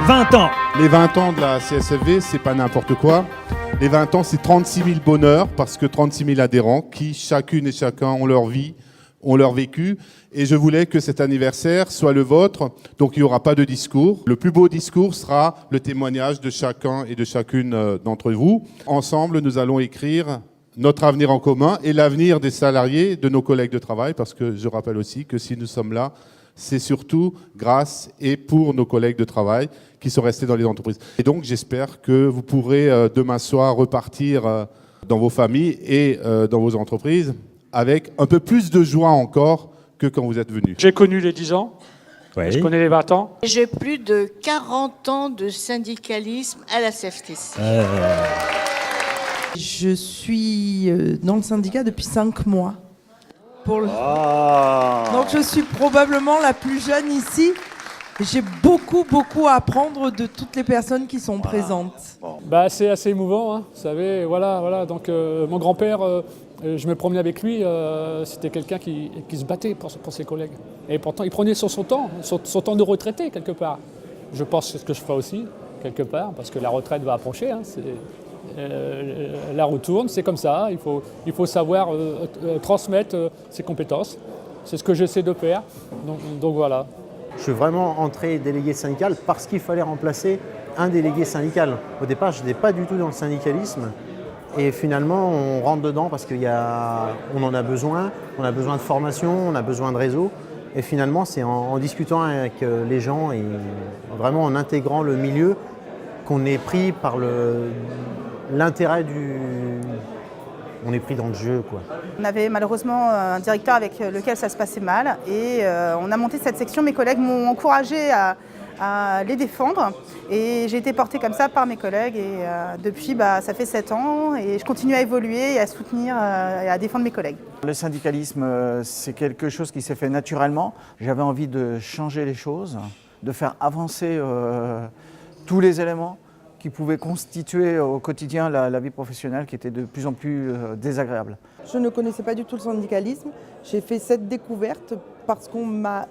20 ans. Les 20 ans de la CSFV, c'est pas n'importe quoi. Les 20 ans, c'est 36 000 bonheurs parce que 36 000 adhérents qui, chacune et chacun, ont leur vie, ont leur vécu. Et je voulais que cet anniversaire soit le vôtre. Donc, il n'y aura pas de discours. Le plus beau discours sera le témoignage de chacun et de chacune d'entre vous. Ensemble, nous allons écrire notre avenir en commun et l'avenir des salariés, de nos collègues de travail, parce que je rappelle aussi que si nous sommes là, c'est surtout grâce et pour nos collègues de travail qui sont restés dans les entreprises. Et donc, j'espère que vous pourrez demain soir repartir dans vos familles et dans vos entreprises avec un peu plus de joie encore que quand vous êtes venus. J'ai connu les 10 ans, Oui. je connais les 20 ans. J'ai plus de 40 ans de syndicalisme à la CFTC. Je suis dans le syndicat depuis 5 mois. Donc je suis probablement la plus jeune ici. J'ai beaucoup à apprendre de toutes les personnes qui sont présentes. Bah, c'est assez émouvant, hein, vous savez, voilà. Donc mon grand-père, je me promenais avec lui, c'était quelqu'un qui se battait pour ses collègues. Et pourtant, il prenait son temps de retraité quelque part. Je pense que c'est ce que je ferai aussi, quelque part, parce que la retraite va approcher. Hein, la retourne, c'est comme ça, il faut savoir transmettre ses compétences. C'est ce que j'essaie de faire, donc voilà. Je suis vraiment entré délégué syndical parce qu'il fallait remplacer un délégué syndical. Au départ, je n'étais pas du tout dans le syndicalisme. Et finalement, on rentre dedans parce qu'on en a besoin. On a besoin de formation, on a besoin de réseau. Et finalement, c'est en discutant avec les gens et vraiment en intégrant le milieu qu'on est pris par l'intérêt du... On est pris dans le jeu, quoi. On avait malheureusement un directeur avec lequel ça se passait mal et on a monté cette section. Mes collègues m'ont encouragé à les défendre et j'ai été portée comme ça par mes collègues et depuis ça fait 7 ans et je continue à évoluer et à soutenir et à défendre mes collègues. Le syndicalisme, c'est quelque chose qui s'est fait naturellement. J'avais envie de changer les choses, de faire avancer tous les éléments qui pouvaient constituer au quotidien la vie professionnelle qui était de plus en plus désagréable. Je ne connaissais pas du tout le syndicalisme. J'ai fait cette découverte parce qu'on m'a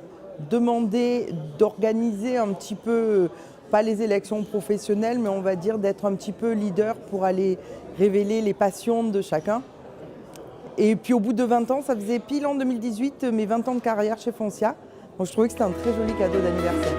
demandé d'organiser un petit peu, pas les élections professionnelles, mais on va dire d'être un petit peu leader pour aller révéler les passions de chacun. Et puis au bout de 20 ans, ça faisait pile en 2018 mes 20 ans de carrière chez Foncia. Donc je trouvais que c'était un très joli cadeau d'anniversaire.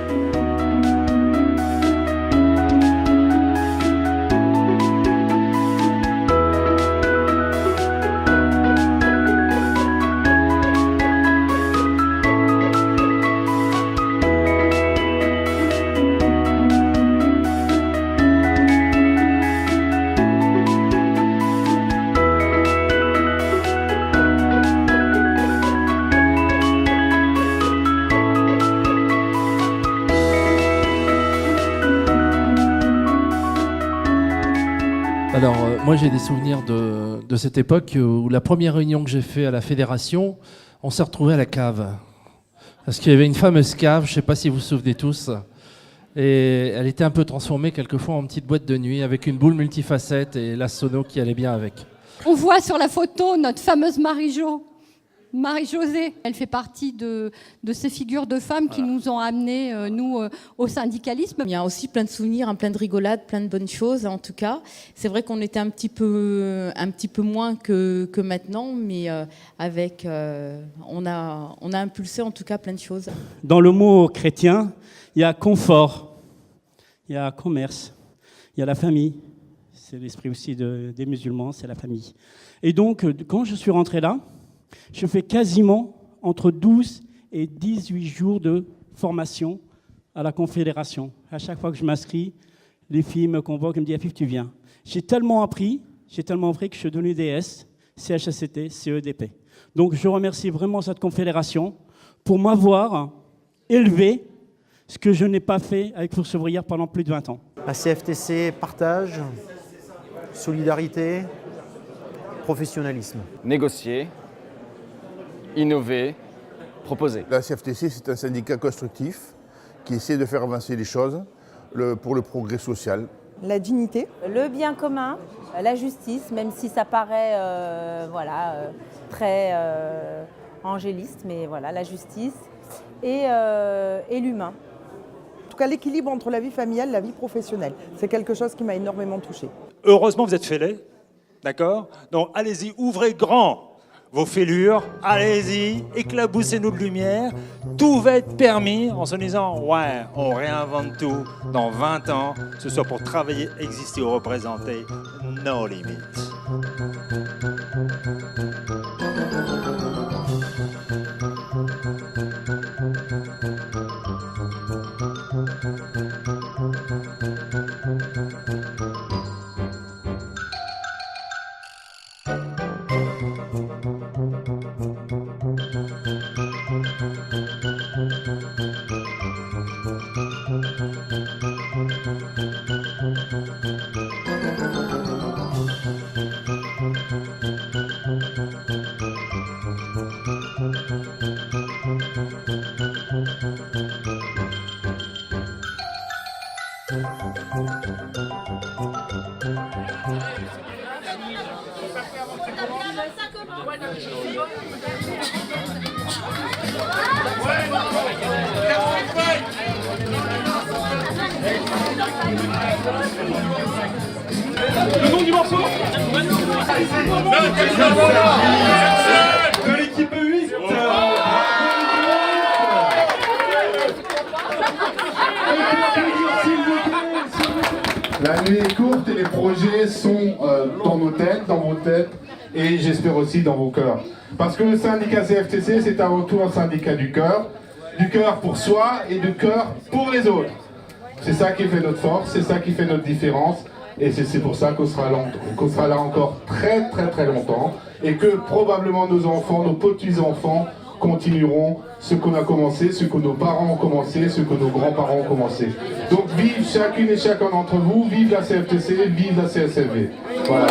Alors, moi j'ai des souvenirs de cette époque où la première réunion que j'ai faite à la fédération, on s'est retrouvés à la cave. Parce qu'il y avait une fameuse cave, je ne sais pas si vous vous souvenez tous, et elle était un peu transformée quelquefois en petite boîte de nuit avec une boule multifacette et la sono qui allait bien avec. On voit sur la photo notre fameuse Marie-Josée. Elle fait partie de ces figures de femmes qui nous ont amenés, au syndicalisme. Il y a aussi plein de souvenirs, plein de rigolades, plein de bonnes choses en tout cas. C'est vrai qu'on était un petit peu moins que maintenant, mais on a impulsé en tout cas plein de choses. Dans le mot chrétien, il y a confort, il y a commerce, il y a la famille. C'est l'esprit aussi des musulmans, c'est la famille. Et donc, quand je suis rentré là, je fais quasiment entre 12 et 18 jours de formation à la Confédération. À chaque fois que je m'inscris, les filles me convoquent et me disent « Afif, tu viens ». J'ai tellement appris que je suis devenu DS, CHSCT, CEDP. Donc je remercie vraiment cette Confédération pour m'avoir élevé, ce que je n'ai pas fait avec Force ouvrière pendant plus de 20 ans. La CFTC, partage, solidarité, professionnalisme. Négocier, innover, proposer. La CFTC, c'est un syndicat constructif qui essaie de faire avancer les choses pour le progrès social. La dignité. Le bien commun, la justice, même si ça paraît très angéliste, mais voilà, la justice et l'humain. cas l'équilibre entre la vie familiale et la vie professionnelle. C'est quelque chose qui m'a énormément touchée. Heureusement, vous êtes fêlés, d'accord? Donc allez-y, ouvrez grand vos fêlures, allez-y, éclaboussez-nous de lumière. Tout va être permis en se disant, ouais, on réinvente tout dans 20 ans, que ce soit pour travailler, exister ou représenter nos limites. Le nom du morceau de l'équipe 8. La nuit est courte et les projets sont dans nos têtes, dans vos têtes et j'espère aussi dans vos cœurs. Parce que le syndicat CFTC, c'est avant tout un syndicat du cœur pour soi et du cœur pour les autres. C'est ça qui fait notre force, c'est ça qui fait notre différence et c'est pour ça qu'on sera là encore très très très longtemps et que probablement nos enfants, nos petits-enfants continueront ce qu'on a commencé, ce que nos parents ont commencé, ce que nos grands-parents ont commencé. Donc vive chacune et chacun d'entre vous, vive la CFTC, vive la CSFV. Voilà.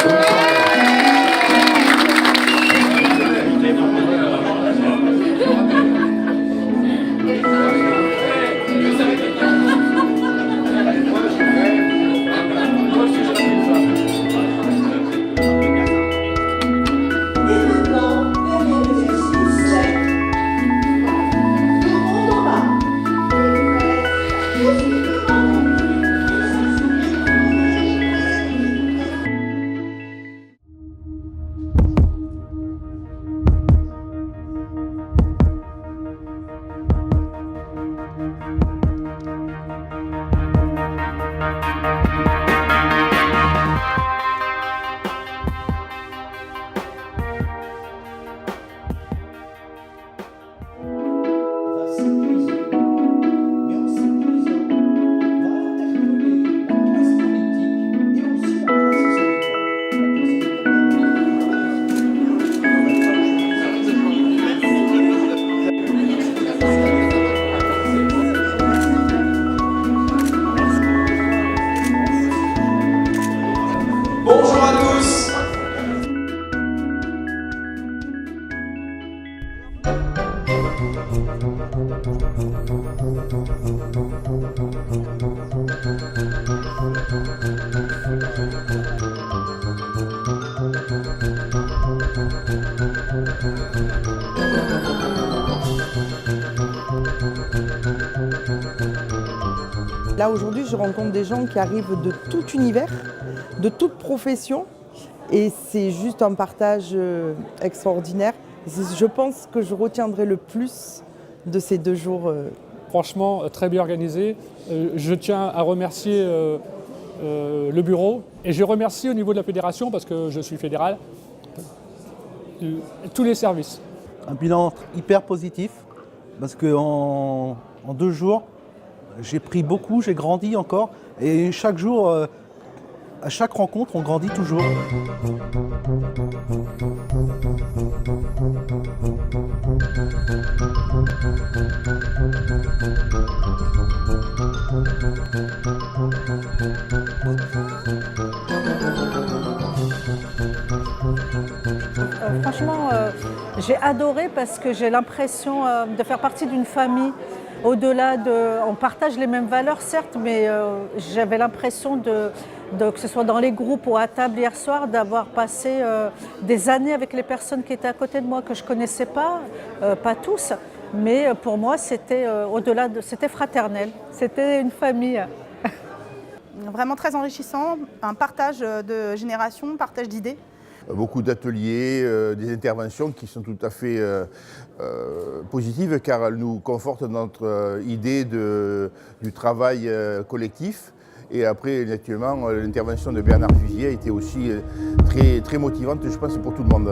Bonjour à tous. Là aujourd'hui, je rencontre des gens qui arrivent de tout univers, de toute profession et c'est juste un partage extraordinaire. Je pense que je retiendrai le plus de ces 2 jours. Franchement, très bien organisé. Je tiens à remercier le bureau et je remercie au niveau de la fédération, parce que je suis fédéral, tous les services. Un bilan hyper positif parce qu'en 2 jours, j'ai pris beaucoup, j'ai grandi encore et chaque jour, à chaque rencontre, on grandit toujours. Franchement, j'ai adoré parce que j'ai l'impression de faire partie d'une famille. Au-delà de... On partage les mêmes valeurs, certes, mais j'avais l'impression que ce soit dans les groupes ou à table hier soir, d'avoir passé des années avec les personnes qui étaient à côté de moi, que je ne connaissais pas tous. Mais pour moi, c'était au-delà c'était fraternel, c'était une famille. Vraiment très enrichissant, un partage de génération, partage d'idées. Beaucoup d'ateliers, des interventions qui sont tout à fait positives car elles nous confortent dans notre idée du travail collectif. Et après, naturellement, l'intervention de Bernard Fusier a été aussi très motivante, je pense, pour tout le monde.